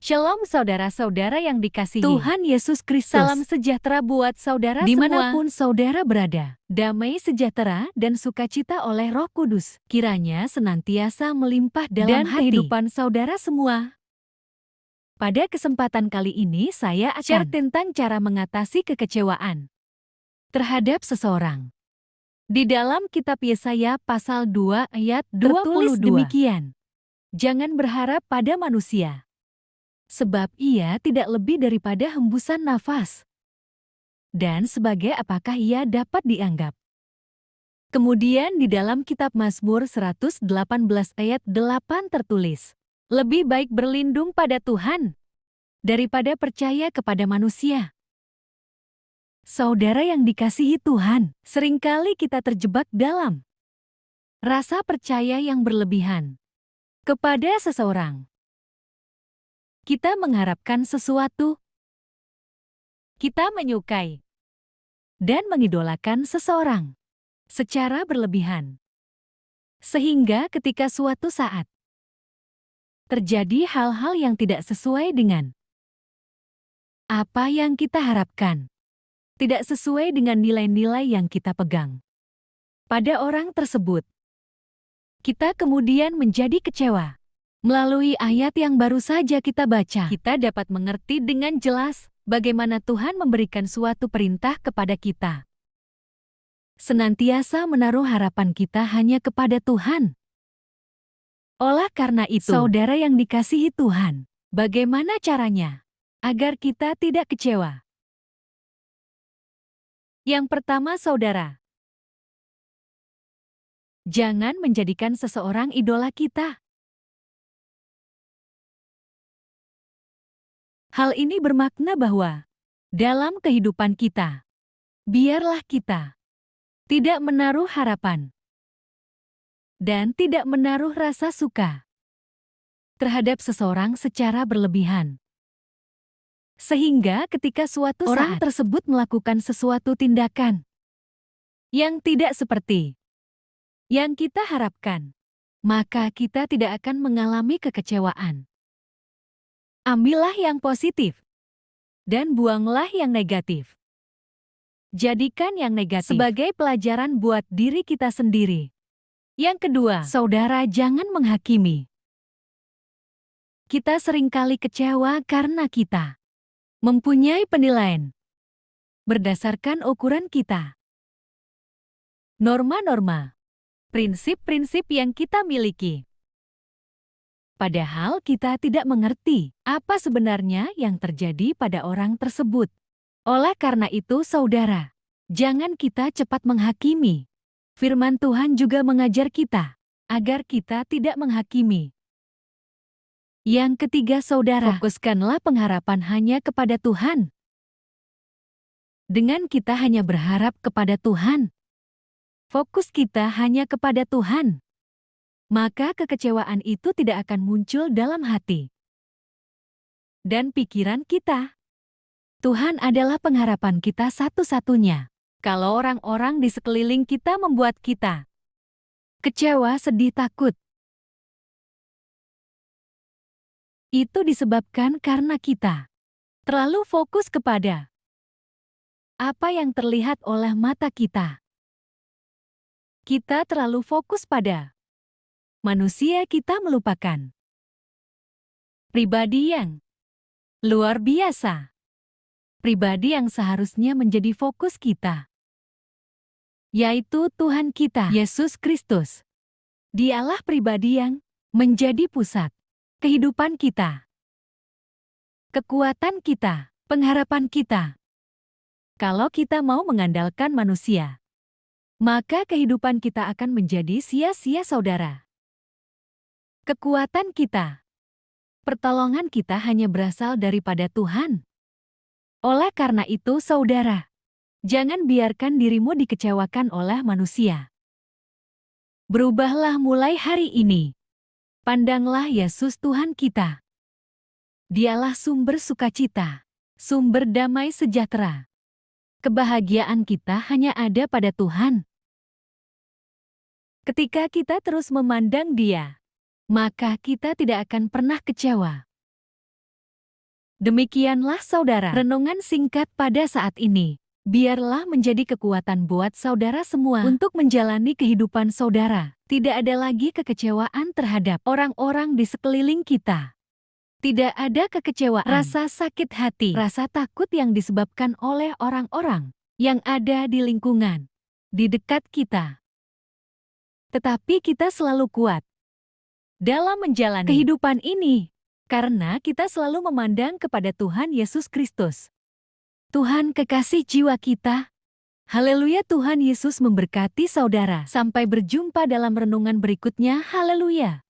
Shalom saudara-saudara yang dikasihi. Tuhan Yesus Kristus. Salam sejahtera buat saudara Dimanapun semua. saudara berada, damai sejahtera dan sukacita oleh Roh Kudus kiranya senantiasa melimpah dalam Dan kehidupan saudara semua. Pada kesempatan kali ini saya akan share tentang cara mengatasi kekecewaan terhadap seseorang. Di dalam kitab Yesaya pasal 2 ayat 22 tertulis demikian. Jangan berharap pada manusia, sebab ia tidak lebih daripada hembusan nafas. Dan sebagai apakah ia dapat dianggap? Kemudian di dalam kitab Mazmur 118 ayat 8 tertulis, lebih baik berlindung pada Tuhan daripada percaya kepada manusia. Saudara yang dikasihi Tuhan, seringkali kita terjebak dalam rasa percaya yang berlebihan kepada seseorang. Kita mengharapkan sesuatu, kita menyukai dan mengidolakan seseorang secara berlebihan. Sehingga ketika suatu saat terjadi hal-hal yang tidak sesuai dengan apa yang kita harapkan, tidak sesuai dengan nilai-nilai yang kita pegang pada orang tersebut, kita kemudian menjadi kecewa. Melalui ayat yang baru saja kita baca, kita dapat mengerti dengan jelas bagaimana Tuhan memberikan suatu perintah kepada kita. Senantiasa menaruh harapan kita hanya kepada Tuhan. Oleh karena itu, saudara yang dikasihi Tuhan, bagaimana caranya agar kita tidak kecewa? Yang pertama, saudara, jangan menjadikan seseorang idola kita. Hal ini bermakna bahwa dalam kehidupan kita, biarlah kita tidak menaruh harapan dan tidak menaruh rasa suka terhadap seseorang secara berlebihan. Sehingga ketika suatu orang tersebut melakukan sesuatu tindakan yang tidak seperti yang kita harapkan, maka kita tidak akan mengalami kekecewaan. Ambillah yang positif dan buanglah yang negatif. Jadikan yang negatif sebagai pelajaran buat diri kita sendiri. Yang kedua, saudara jangan menghakimi. Kita seringkali kecewa karena kita mempunyai penilaian berdasarkan ukuran kita. Norma-norma, prinsip-prinsip yang kita miliki. Padahal kita tidak mengerti apa sebenarnya yang terjadi pada orang tersebut. Oleh karena itu, saudara, jangan kita cepat menghakimi. Firman Tuhan juga mengajar kita agar kita tidak menghakimi. Yang ketiga, saudara, fokuskanlah pengharapan hanya kepada Tuhan. Dengan kita hanya berharap kepada Tuhan, fokus kita hanya kepada Tuhan, maka kekecewaan itu tidak akan muncul dalam hati dan pikiran kita. Tuhan adalah pengharapan kita satu-satunya. Kalau orang-orang di sekeliling kita membuat kita kecewa, sedih, takut, itu disebabkan karena kita terlalu fokus kepada apa yang terlihat oleh mata kita. Kita terlalu fokus pada manusia, kita melupakan pribadi yang luar biasa. Pribadi yang seharusnya menjadi fokus kita, yaitu Tuhan kita, Yesus Kristus. Dialah pribadi yang menjadi pusat kehidupan kita, kekuatan kita, pengharapan kita. Kalau kita mau mengandalkan manusia, maka kehidupan kita akan menjadi sia-sia, saudara. Kekuatan kita, pertolongan kita hanya berasal daripada Tuhan. Oleh karena itu, saudara, jangan biarkan dirimu dikecewakan oleh manusia. Berubahlah mulai hari ini. Pandanglah Yesus Tuhan kita. Dialah sumber sukacita, sumber damai sejahtera. Kebahagiaan kita hanya ada pada Tuhan. Ketika kita terus memandang Dia, maka kita tidak akan pernah kecewa. Demikianlah saudara, renungan singkat pada saat ini. Biarlah menjadi kekuatan buat saudara semua untuk menjalani kehidupan saudara. Tidak ada lagi kekecewaan terhadap orang-orang di sekeliling kita. Tidak ada kekecewaan, rasa sakit hati, rasa takut yang disebabkan oleh orang-orang yang ada di lingkungan, di dekat kita. Tetapi kita selalu kuat dalam menjalani kehidupan ini, karena kita selalu memandang kepada Tuhan Yesus Kristus. Tuhan kekasih jiwa kita. Haleluya, Tuhan Yesus memberkati saudara. Sampai berjumpa dalam renungan berikutnya. Haleluya.